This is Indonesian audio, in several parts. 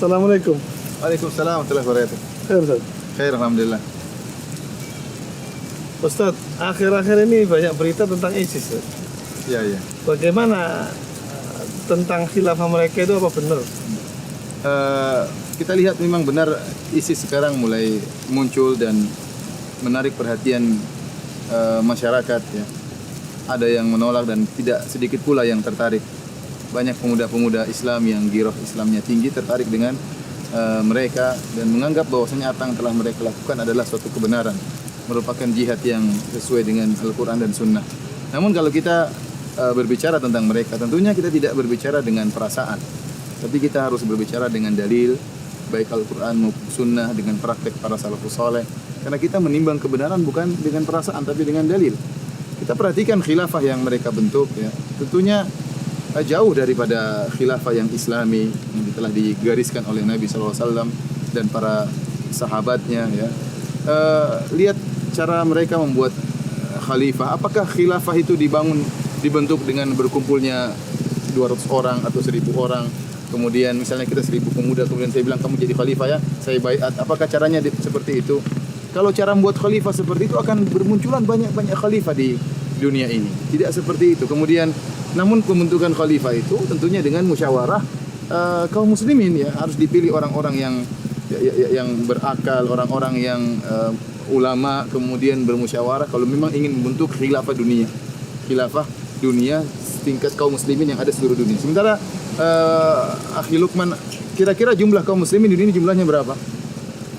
Assalamualaikum. Waalaikumsalam warahmatullahi wabarakatuh. Khair, Ustaz. Khair, alhamdulillah. Ustaz, akhir-akhir ini banyak berita tentang ISIS. Ustaz. Ya, ya. Bagaimana tentang khilafah mereka itu, apa benar? Kita lihat memang benar ISIS sekarang mulai muncul dan menarik perhatian masyarakat, ya. Ada yang menolak dan tidak sedikit pula yang tertarik. Banyak pemuda-pemuda Islam yang giroh Islamnya tinggi tertarik dengan mereka dan menganggap bahwasanya apa yang telah mereka lakukan adalah suatu kebenaran, merupakan jihad yang sesuai dengan Al-Quran dan Sunnah. Namun kalau kita berbicara tentang mereka, tentunya kita tidak berbicara dengan perasaan, tapi kita harus berbicara dengan dalil, baik Al-Quran maupun Sunnah, dengan praktek para salafus saleh. Karena kita menimbang kebenaran bukan dengan perasaan, tapi dengan dalil. Kita perhatikan khilafah yang mereka bentuk, ya. Tentunya jauh daripada khilafah yang Islami yang telah digariskan oleh Nabi SAW dan para sahabatnya, ya. Lihat cara mereka membuat khalifah. Apakah khilafah itu dibentuk dengan berkumpulnya 200 orang atau 1000 orang? Kemudian misalnya kita 1000 pemuda, kemudian saya bilang kamu jadi khalifah ya, saya baiat. Apakah caranya seperti itu? Kalau cara membuat khalifah seperti itu akan bermunculan banyak-banyak khalifah di dunia ini. Tidak seperti itu. Kemudian namun pembentukan khalifah itu tentunya dengan musyawarah kaum muslimin, ya. Harus dipilih orang-orang yang berakal, orang-orang yang ulama, kemudian bermusyawarah kalau memang ingin membentuk khilafah dunia. Khilafah dunia tingkat kaum muslimin yang ada seluruh dunia. Sementara Akhi Lukman, kira-kira jumlah kaum muslimin di dunia jumlahnya berapa?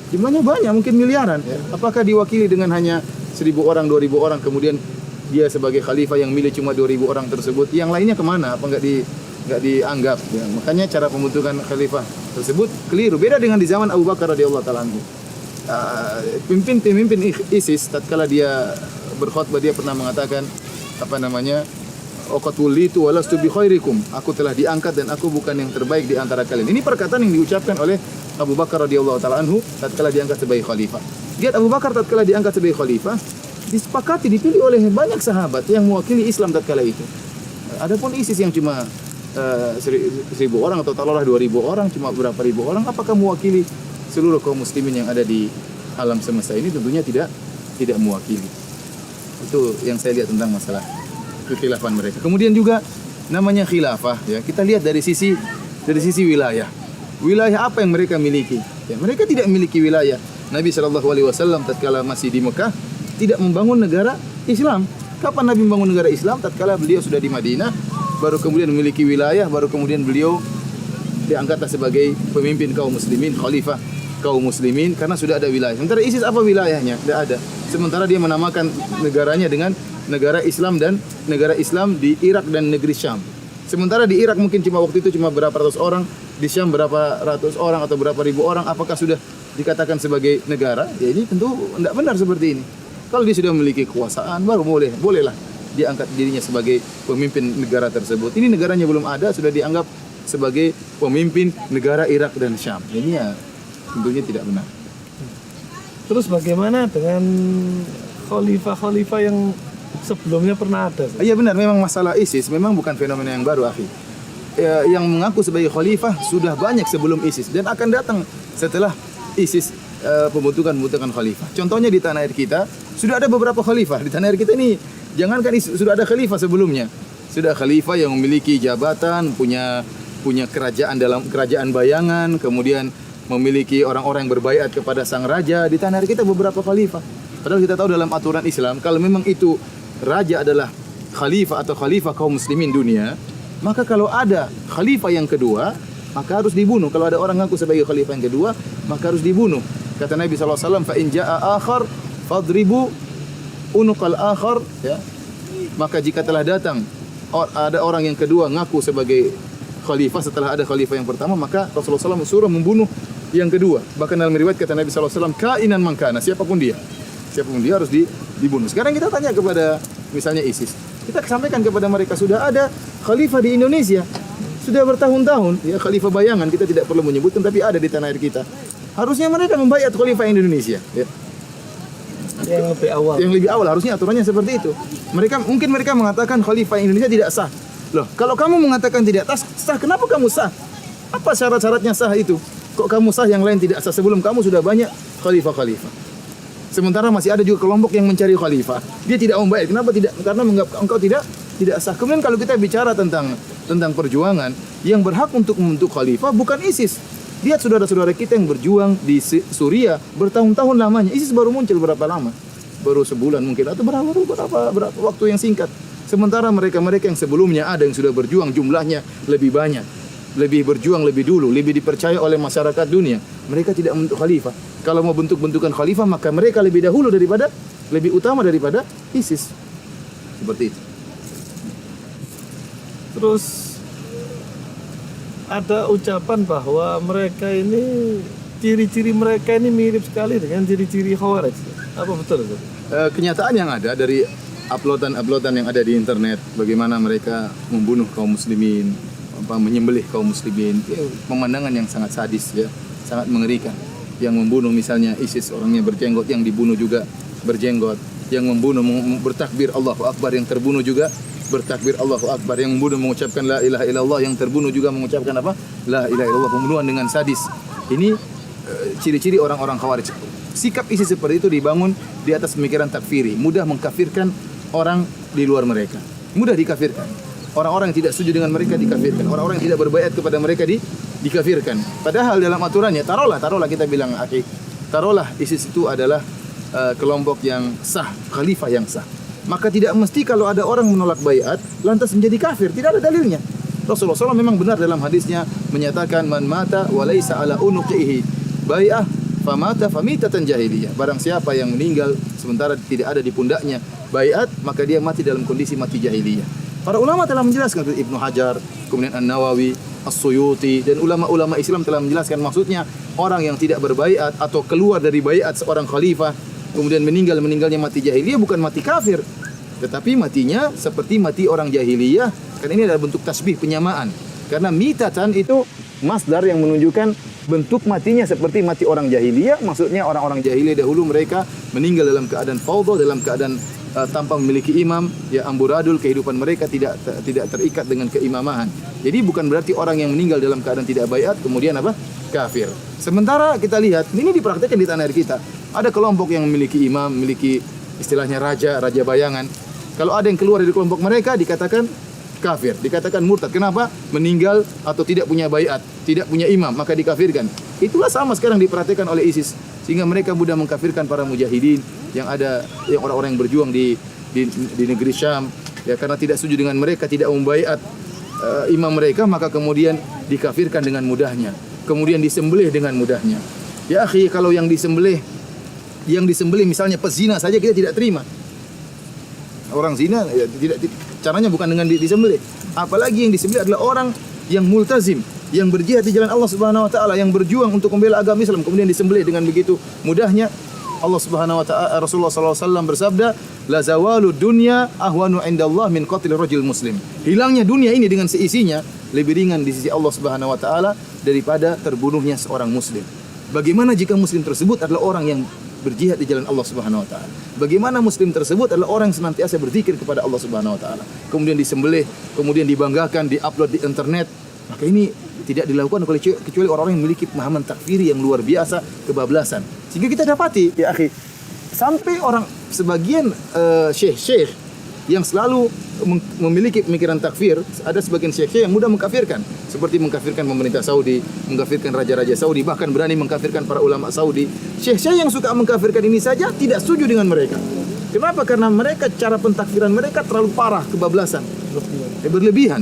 Jumlahnya banyak, mungkin miliaran, ya. Apakah diwakili dengan hanya 1000 orang, 2000 orang, kemudian dia sebagai khalifah yang milih cuma 2000 orang tersebut, yang lainnya kemana? Apa nggak dianggap, ya. Makanya cara pembentukan khalifah tersebut keliru. Beda dengan di zaman Abu Bakar radhiyallahu taala anhu. Pemimpin ISIS tatkala dia berkhutbah, dia pernah mengatakan Aqatullitu walastu bi khairikum. Aku telah diangkat dan aku bukan yang terbaik di antara kalian. Ini perkataan yang diucapkan oleh Abu Bakar radhiyallahu taala anhu tatkala diangkat sebagai khalifah. Lihat Abu Bakar tatkala diangkat sebagai khalifah, disepakati dipilih oleh banyak sahabat yang mewakili Islam tatkala itu. Adapun ISIS yang cuma 1000 orang atau taruhlah 2000 orang, cuma berapa ribu orang, apakah mewakili seluruh kaum muslimin yang ada di alam semesta ini? Tentunya tidak mewakili. Itu yang saya lihat tentang masalah kekhilafan mereka. Kemudian juga namanya khilafah, ya. Kita lihat dari sisi wilayah. Wilayah apa yang mereka miliki? Ya, mereka tidak memiliki wilayah. Nabi SAW tatkala masih di Mekah tidak membangun negara Islam. Kapan Nabi membangun negara Islam? Tatkala beliau sudah di Madinah, baru kemudian memiliki wilayah, baru kemudian beliau diangkatlah sebagai pemimpin kaum muslimin, khalifah kaum muslimin, karena sudah ada wilayah. Sementara ISIS apa wilayahnya? Tidak ada. Sementara dia menamakan negaranya dengan negara Islam dan negara Islam di Irak dan negeri Syam. Sementara di Irak mungkin waktu itu cuma berapa ratus orang, di Syam berapa ratus orang atau berapa ribu orang. Apakah sudah dikatakan sebagai negara? Ya ini tentu tidak benar seperti ini. Kalau dia sudah memiliki kekuasaan, baru bolehlah dia angkat dirinya sebagai pemimpin negara tersebut. Ini negaranya belum ada, sudah dianggap sebagai pemimpin negara Irak dan Syam. Ini ya tentunya tidak benar. Terus bagaimana dengan khalifah-khalifah yang sebelumnya pernah ada? Iya benar, memang masalah ISIS memang bukan fenomena yang baru, akhi. Yang mengaku sebagai khalifah sudah banyak sebelum ISIS dan akan datang setelah ISIS pembentukan khalifah. Contohnya di tanah air kita sudah ada beberapa khalifah. Di tanah air kita ini jangankan sudah ada khalifah sebelumnya. Sudah khalifah yang memiliki jabatan, punya kerajaan bayangan, kemudian memiliki orang-orang yang berbaiat kepada sang raja. Di tanah air kita beberapa khalifah. Padahal kita tahu dalam aturan Islam, kalau memang itu raja adalah khalifah atau khalifah kaum muslimin dunia, maka kalau ada khalifah yang kedua, maka harus dibunuh. Kalau ada orang ngaku sebagai khalifah yang kedua, maka harus dibunuh. Kata Nabi SAW, fa in ja'a akhar fadribu unuqal akhar, ya. Maka jika telah datang ada orang yang kedua ngaku sebagai khalifah setelah ada khalifah yang pertama, maka Rasulullah SAW suruh membunuh yang kedua. Bahkan dalam riwayat kata Nabi SAW, kainan mangkana, siapapun dia harus dibunuh. Sekarang kita tanya kepada misalnya ISIS, kita sampaikan kepada mereka sudah ada khalifah di Indonesia, sudah bertahun-tahun, ya, khalifah bayangan, kita tidak perlu menyebutkan, tapi ada di tanah air kita. Harusnya mereka membaiat khalifah yang di Indonesia, ya. Yang lebih awal harusnya aturannya seperti itu. Mungkin mereka mengatakan khalifah Indonesia tidak sah. Loh, kalau kamu mengatakan tidak sah, kenapa kamu sah? Apa syarat-syaratnya sah itu? Kok kamu sah yang lain tidak sah? Sebelum kamu sudah banyak khalifah-khalifah. Sementara masih ada juga kelompok yang mencari khalifah. Dia tidak mau bayar. Kenapa tidak? Karena menganggap engkau tidak sah. Kemudian kalau kita bicara tentang perjuangan, yang berhak untuk membentuk khalifah bukan ISIS. Lihat saudara-saudara kita yang berjuang di Suriah bertahun-tahun lamanya. ISIS baru muncul berapa lama? Baru sebulan mungkin atau berapa waktu yang singkat. Sementara mereka-mereka yang sebelumnya ada yang sudah berjuang jumlahnya lebih banyak, lebih berjuang lebih dulu, lebih dipercaya oleh masyarakat dunia. Mereka tidak membentuk khalifah. Kalau mau bentukan khalifah maka mereka lebih utama daripada ISIS. Seperti itu. Terus ada ucapan bahwa mereka ini, ciri-ciri mereka ini mirip sekali dengan ciri-ciri Khawarij. Apa betul itu? Kenyataan yang ada dari uploadan yang ada di internet, bagaimana mereka membunuh kaum muslimin, menyembelih kaum muslimin, pemandangan yang sangat sadis ya, sangat mengerikan. Yang membunuh misalnya ISIS, orangnya berjenggot, yang dibunuh juga berjenggot. Yang membunuh bertakbir Allahu Akbar, yang terbunuh juga bertakbir Allahu Akbar. Yang membunuh mengucapkan la ilaha illallah, yang terbunuh juga mengucapkan apa? La ilaha illallah. Pembunuhan dengan sadis. Ini ciri-ciri orang-orang Khawarij. Sikap ISIS seperti itu dibangun di atas pemikiran takfiri, mudah mengkafirkan orang di luar mereka, mudah dikafirkan. Orang-orang yang tidak setuju dengan mereka dikafirkan, orang-orang yang tidak berbaiat kepada mereka dikafirkan. Padahal dalam aturannya, taruhlah kita bilang, taruhlah ISIS itu adalah kelompok yang sah, khalifah yang sah. Maka tidak mesti kalau ada orang menolak baiat lantas menjadi kafir, tidak ada dalilnya. Rasulullah SAW memang benar dalam hadisnya menyatakan man mata wa laisa ala unuqihi bai'ah famata famitatan jahiliyah. Barang siapa yang meninggal sementara tidak ada di pundaknya baiat, maka dia mati dalam kondisi mati jahiliyah. Para ulama telah menjelaskan, Ibnu Hajar, kemudian An-Nawawi, As-Suyuti, dan ulama-ulama Islam telah menjelaskan maksudnya orang yang tidak berbaiat atau keluar dari baiat seorang khalifah kemudian meninggalnya mati jahiliyah bukan mati kafir, tetapi matinya seperti mati orang jahiliyah. Kan ini adalah bentuk tasbih, penyamaan. Karena mitatan itu masdar yang menunjukkan bentuk matinya seperti mati orang jahiliyah. Maksudnya orang-orang jahiliyah dahulu mereka meninggal dalam keadaan fawdha, dalam keadaan tanpa memiliki imam, ya amburadul, kehidupan mereka tidak terikat dengan keimamahan. Jadi bukan berarti orang yang meninggal dalam keadaan tidak baiat kemudian apa? Kafir. Sementara kita lihat ini dipraktikkan di tanah air kita. Ada kelompok yang memiliki imam, memiliki istilahnya raja bayangan. Kalau ada yang keluar dari kelompok mereka dikatakan kafir, dikatakan murtad. Kenapa? Meninggal atau tidak punya baiat, tidak punya imam, maka dikafirkan. Itulah sama sekarang diperhatikan oleh ISIS, sehingga mereka mudah mengkafirkan para mujahidin yang orang-orang yang berjuang di negeri Syam, ya, karena tidak setuju dengan mereka, tidak membaiat imam mereka, maka kemudian dikafirkan dengan mudahnya, kemudian disembelih dengan mudahnya. Ya akhi, kalau yang disembelih misalnya pezina saja kita tidak terima. Orang zina ya, caranya bukan dengan disembelih. Apalagi yang disembelih adalah orang yang multazim, yang berjihad di jalan Allah Subhanahu wa taala, yang berjuang untuk membela agama Islam, kemudian disembelih dengan begitu mudahnya. Allah Subhanahu wa taala, Rasulullah sallallahu alaihi wasallam bersabda, "La zawalu dunya ahwanu indallah min qatli rajul muslim." Hilangnya dunia ini dengan seisinya lebih ringan di sisi Allah Subhanahu wa taala daripada terbunuhnya seorang muslim. Bagaimana jika muslim tersebut adalah orang yang berjihad di jalan Allah Subhanahu wa taala? Bagaimana muslim tersebut adalah orang yang senantiasa berzikir kepada Allah Subhanahu wa taala, kemudian disembelih, kemudian dibanggakan, diupload di internet. Maka ini tidak dilakukan kecuali orang-orang yang memiliki pemahaman takfiri yang luar biasa, kebablasan. Sehingga kita dapati, ya akhi, sampai orang sebagian syekh-syekh yang selalu memiliki pemikiran takfir, ada sebagian syekh-syekh yang mudah mengkafirkan, seperti mengkafirkan pemerintah Saudi, mengkafirkan raja-raja Saudi, bahkan berani mengkafirkan para ulama Saudi. Syekh-syekh yang suka mengkafirkan ini saja tidak setuju dengan mereka. Kenapa? Karena mereka, cara pentakfiran mereka terlalu parah, kebablasan, berlebihan.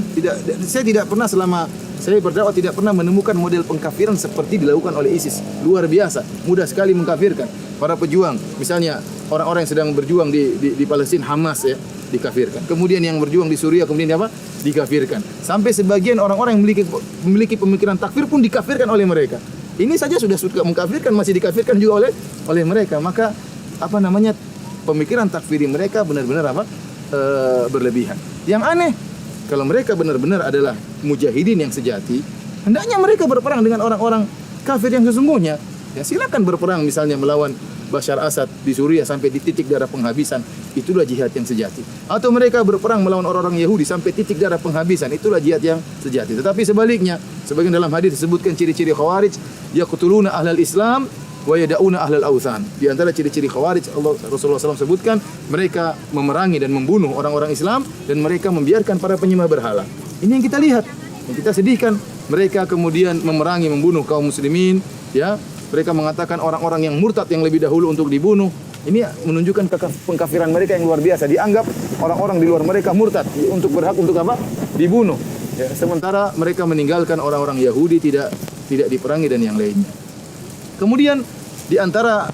Saya tidak pernah selama saya berdakwah tidak pernah menemukan model pengkafiran seperti dilakukan oleh ISIS. Luar biasa, mudah sekali mengkafirkan para pejuang. Misalnya orang-orang yang sedang berjuang di Palestina, Hamas ya, dikafirkan. Kemudian yang berjuang di Suriah kemudian apa? Dikafirkan. Sampai sebagian orang-orang yang memiliki pemikiran takfir pun dikafirkan oleh mereka. Ini saja sudah mengkafirkan, masih dikafirkan juga oleh mereka. Maka pemikiran takfiri mereka benar-benar berlebihan. Yang aneh, kalau mereka benar-benar adalah mujahidin yang sejati, hendaknya mereka berperang dengan orang-orang kafir yang sesungguhnya. Ya, silakan berperang misalnya melawan Bashar Assad di Suriah sampai di titik darah penghabisan, itulah jihad yang sejati. Atau mereka berperang melawan orang-orang Yahudi sampai titik darah penghabisan, itulah jihad yang sejati. Tetapi sebaliknya, sebagian dalam hadis disebutkan ciri-ciri Khawarij, yaqtuluna ahlal Islam wa yada'una ahlal authan. Di antara ciri-ciri Khawarij, Rasulullah SAW sebutkan, mereka memerangi dan membunuh orang-orang Islam dan mereka membiarkan para penyembah berhala. Ini yang kita lihat, yang kita sedihkan. Mereka kemudian memerangi, membunuh kaum muslimin, ya. Mereka mengatakan orang-orang yang murtad yang lebih dahulu untuk dibunuh. Ini menunjukkan pengkafiran mereka yang luar biasa. Dianggap orang-orang di luar mereka murtad untuk berhak untuk apa? Dibunuh. Ya, sementara mereka meninggalkan orang-orang Yahudi tidak diperangi dan yang lainnya. Kemudian di antara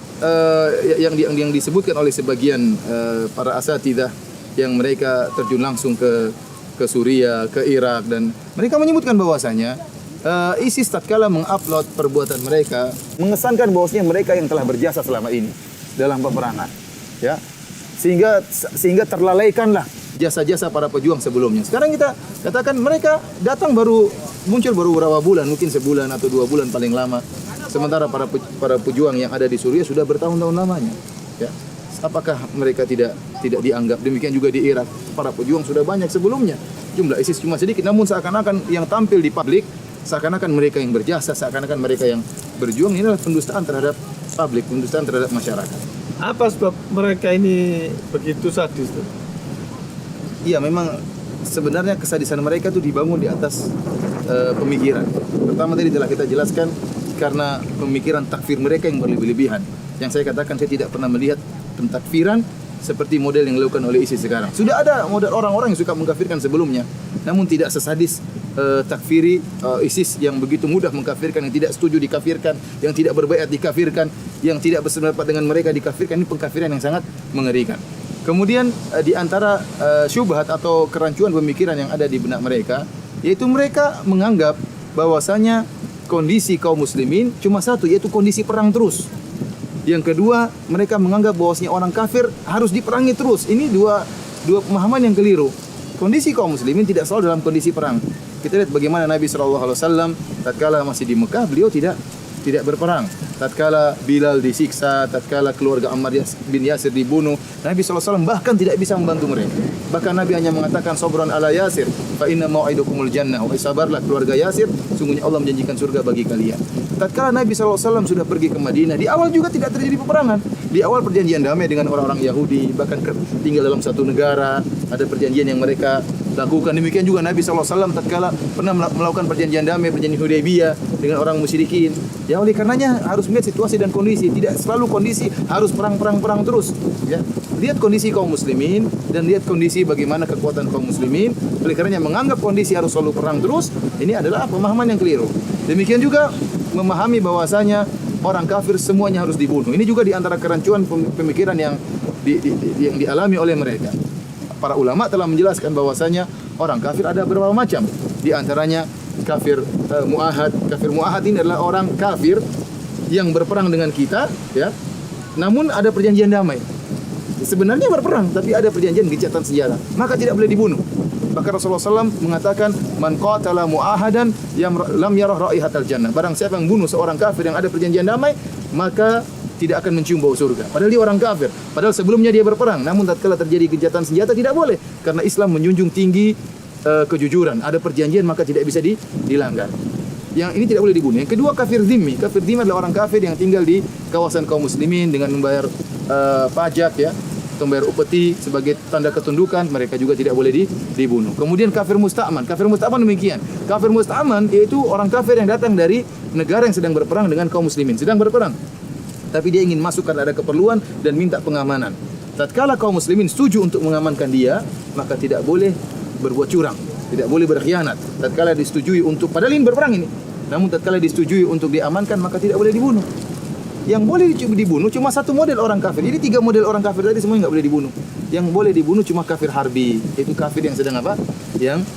yang disebutkan oleh sebagian para asatidzah yang mereka terjun langsung ke Suriah, ke Irak, dan mereka menyebutkan bahwasanya ISIS tatkala mengupload perbuatan mereka mengesankan bahwasanya mereka yang telah berjasa selama ini dalam peperangan, ya, sehingga terlalaikanlah jasa-jasa para pejuang sebelumnya. Sekarang kita katakan mereka datang muncul baru beberapa bulan, mungkin sebulan atau 2 bulan paling lama, sementara para pejuang yang ada di Suriah sudah bertahun-tahun lamanya, ya. Apakah mereka tidak dianggap? Demikian juga di Irak, para pejuang sudah banyak sebelumnya. Jumlah ISIS cuma sedikit, namun seakan-akan yang tampil di publik seakan-akan mereka yang berjasa, seakan-akan mereka yang berjuang. Ini adalah pendustaan terhadap publik, pendustaan terhadap masyarakat. Apa sebab mereka ini begitu sadis tuh? Iya, memang sebenarnya kesadisan mereka itu dibangun di atas pemikiran. Pertama tadi telah kita jelaskan karena pemikiran takfir mereka yang berlebih-lebihan. Yang saya katakan, saya tidak pernah melihat pentakfiran seperti model yang dilakukan oleh ISIS sekarang. Sudah ada model orang-orang yang suka mengkafirkan sebelumnya, namun tidak sesadis takfiri ISIS yang begitu mudah mengkafirkan, yang tidak setuju dikafirkan, yang tidak berbaiat dikafirkan, yang tidak berpendapat dengan mereka dikafirkan. Ini pengkafiran yang sangat mengerikan. Kemudian di antara syubhat atau kerancuan pemikiran yang ada di benak mereka, yaitu mereka menganggap bahwasanya kondisi kaum muslimin cuma satu, yaitu kondisi perang terus. Yang kedua, mereka menganggap bahwasanya orang kafir harus diperangi terus. Ini dua pemahaman yang keliru. Kondisi kaum muslimin tidak selalu dalam kondisi perang. Kita lihat bagaimana Nabi SAW tatkala masih di Mekah, beliau tidak berperang. Tatkala Bilal disiksa, tatkala keluarga Ammar bin Yasir dibunuh, Nabi SAW bahkan tidak bisa membantu mereka. Bahkan Nabi hanya mengatakan, sabran ala Yasir, fa inna mau'idukumul jannah. Wahai sabarlah keluarga Yasir, sungguhnya Allah menjanjikan surga bagi kalian. Tatkala Nabi SAW sudah pergi ke Madinah, di awal juga tidak terjadi peperangan. Di awal perjanjian damai dengan orang-orang Yahudi, bahkan tinggal dalam satu negara, ada perjanjian yang mereka lakukan. Demikian juga Nabi SAW tatkala pernah melakukan perjanjian damai, perjanjian Hudaybiyah dengan orang musyrikin. Ya, oleh karenanya harus melihat situasi dan kondisi. Tidak selalu kondisi harus perang terus. Ya, lihat kondisi kaum muslimin dan lihat kondisi bagaimana kekuatan kaum muslimin. Oleh karenanya menganggap kondisi harus selalu perang terus, ini adalah pemahaman yang keliru. Demikian juga memahami bahwasanya orang kafir semuanya harus dibunuh. Ini juga di antara kerancuan pemikiran yang dialami oleh mereka. Para ulama telah menjelaskan bahwasanya orang kafir ada beberapa macam. Di antaranya kafir muahad. Kafir muahad ini adalah orang kafir yang berperang dengan kita, ya. Namun ada perjanjian damai. Sebenarnya berperang, tapi ada perjanjian gencatan senjata, maka tidak boleh dibunuh. Bahkan Rasulullah SAW mengatakan, man qatala mu'ahadan lam yarah raihatal jannah. Barang siapa yang bunuh seorang kafir yang ada perjanjian damai, maka tidak akan mencium bau surga. Padahal dia orang kafir. Padahal sebelumnya dia berperang. Namun tatkala terjadi gencatan senjata tidak boleh, karena Islam menjunjung tinggi kejujuran. Ada perjanjian maka tidak bisa dilanggar. Yang ini tidak boleh dibunuh. Yang kedua, kafir dhimmi. Kafir dhimmi adalah orang kafir yang tinggal di kawasan kaum muslimin dengan membayar pajak, ya, membayar upeti sebagai tanda ketundukan, mereka juga tidak boleh dibunuh. Kemudian kafir musta'man. Kafir musta'man demikian. Kafir musta'man yaitu orang kafir yang datang dari negara yang sedang berperang dengan kaum muslimin, sedang berperang, tapi dia ingin masuk karena ada keperluan dan minta pengamanan. Tatkala kaum muslimin setuju untuk mengamankan dia, maka tidak boleh berbuat curang, tidak boleh berkhianat. Tatkala disetujui untuk, padahal ini berperang ini, namun tatkala disetujui untuk diamankan, maka tidak boleh dibunuh. Yang boleh dibunuh cuma satu model orang kafir. Jadi 3 model orang kafir tadi semuanya nggak boleh dibunuh. Yang boleh dibunuh cuma kafir harbi, yaitu kafir yang sedang apa? Yang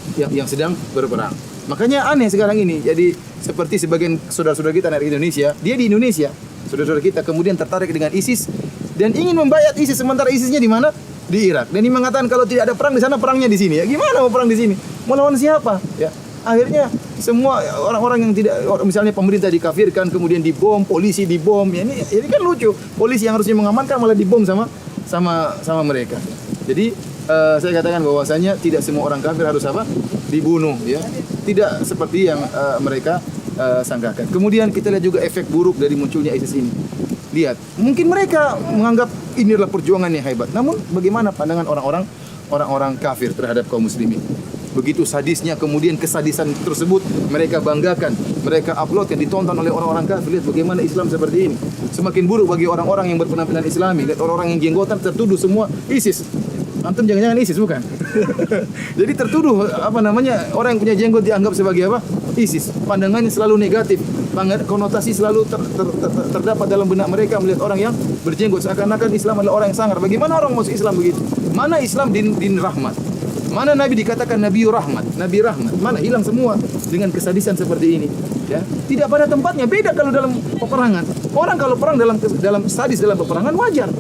sedang berperang. Makanya aneh sekarang ini. Jadi seperti sebagian saudara-saudara kita dari Indonesia, dia di Indonesia, saudara-saudara kita kemudian tertarik dengan ISIS dan ingin membayat ISIS, sementara ISISnya di mana? Di Irak. Dan dia mengatakan kalau tidak ada perang di sana, perangnya di sini. Ya gimana mau perang di sini? Mau lawan siapa? Ya. Akhirnya semua orang-orang yang tidak, misalnya pemerintah dikafirkan, kemudian dibom, polisi dibom. Ya, ini kan lucu. Polisi yang harusnya mengamankan malah dibom sama mereka. Jadi saya katakan bahwasanya tidak semua orang kafir harus apa? Dibunuh, ya. Tidak seperti yang mereka sangkakan. Kemudian kita lihat juga efek buruk dari munculnya ISIS ini. Lihat, mungkin mereka menganggap ini adalah perjuangan yang hebat. Namun bagaimana pandangan orang-orang kafir terhadap kaum muslimin? Begitu sadisnya, kemudian kesadisan tersebut mereka banggakan, mereka upload yang ditonton oleh orang-orang kafir. Lihat bagaimana Islam seperti ini. Semakin buruk bagi orang-orang yang berpenampilan Islami. Lihat orang-orang yang jenggotan tertuduh semua ISIS. Antum jangan-jangan ISIS bukan? Jadi tertuduh orang yang punya jenggot dianggap sebagai apa? ISIS. Pandangannya selalu negatif. Konotasi selalu terdapat dalam benak mereka melihat orang yang berjenggot seakan-akan Islam adalah orang yang sangar. Bagaimana orang masuk Islam begitu? Mana Islam din rahmat? Mana Nabi dikatakan Nabi rahmat, Nabi rahmat? Mana hilang semua dengan kesadisan seperti ini? Ya, tidak pada tempatnya. Beda kalau dalam peperangan. Orang kalau perang dalam sadis dalam peperangan wajar.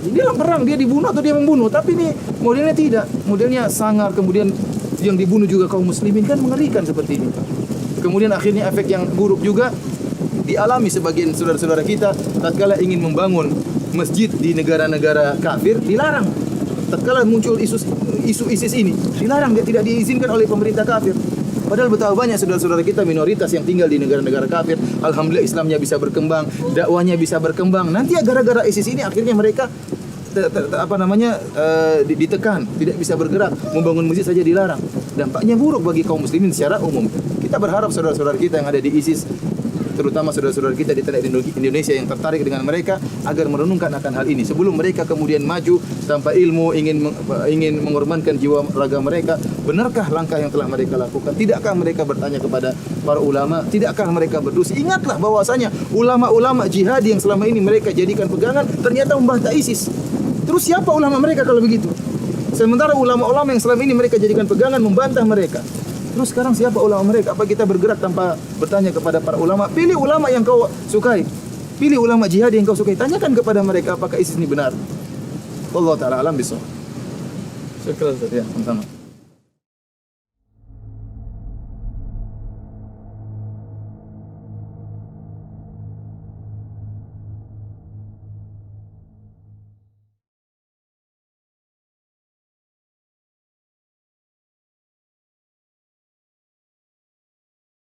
Dia dalam perang dia dibunuh atau dia membunuh, tapi ini modelnya tidak. Modelnya sangar, kemudian yang dibunuh juga kaum muslimin, kan mengerikan seperti ini. Kemudian akhirnya efek yang buruk juga dialami sebagian saudara-saudara kita tatkala ingin membangun masjid di negara-negara kafir, dilarang. Tatkala muncul isu ISIS ini, dilarang, dia tidak diizinkan oleh pemerintah kafir. Padahal betapa banyak saudara-saudara kita minoritas yang tinggal di negara-negara kafir, alhamdulillah Islamnya bisa berkembang, dakwahnya bisa berkembang. Nanti gara-gara ISIS ini akhirnya mereka ditekan, tidak bisa bergerak, membangun masjid saja dilarang. Dampaknya buruk bagi kaum muslimin secara umum. Kita berharap saudara-saudara kita yang ada di ISIS, terutama saudara-saudara kita di tanah Indonesia yang tertarik dengan mereka, agar merenungkan akan hal ini sebelum mereka kemudian maju tanpa ilmu, ingin mengorbankan jiwa raga mereka. Benarkah langkah yang telah mereka lakukan? Tidakkah mereka bertanya kepada para ulama? Tidakkah mereka berdiskusi? Ingatlah bahwasanya ulama-ulama jihad yang selama ini mereka jadikan pegangan ternyata membantah ISIS. Terus siapa ulama mereka kalau begitu? Sementara ulama-ulama yang selama ini mereka jadikan pegangan membantah mereka. Terus sekarang siapa ulama mereka? Apa kita bergerak tanpa bertanya kepada para ulama? Pilih ulama yang kau sukai. Pilih ulama jihad yang kau sukai. Tanyakan kepada mereka apakah ISIS ini benar. Allah Ta'ala alam bisawab. Syukran. Ya, sama-sama.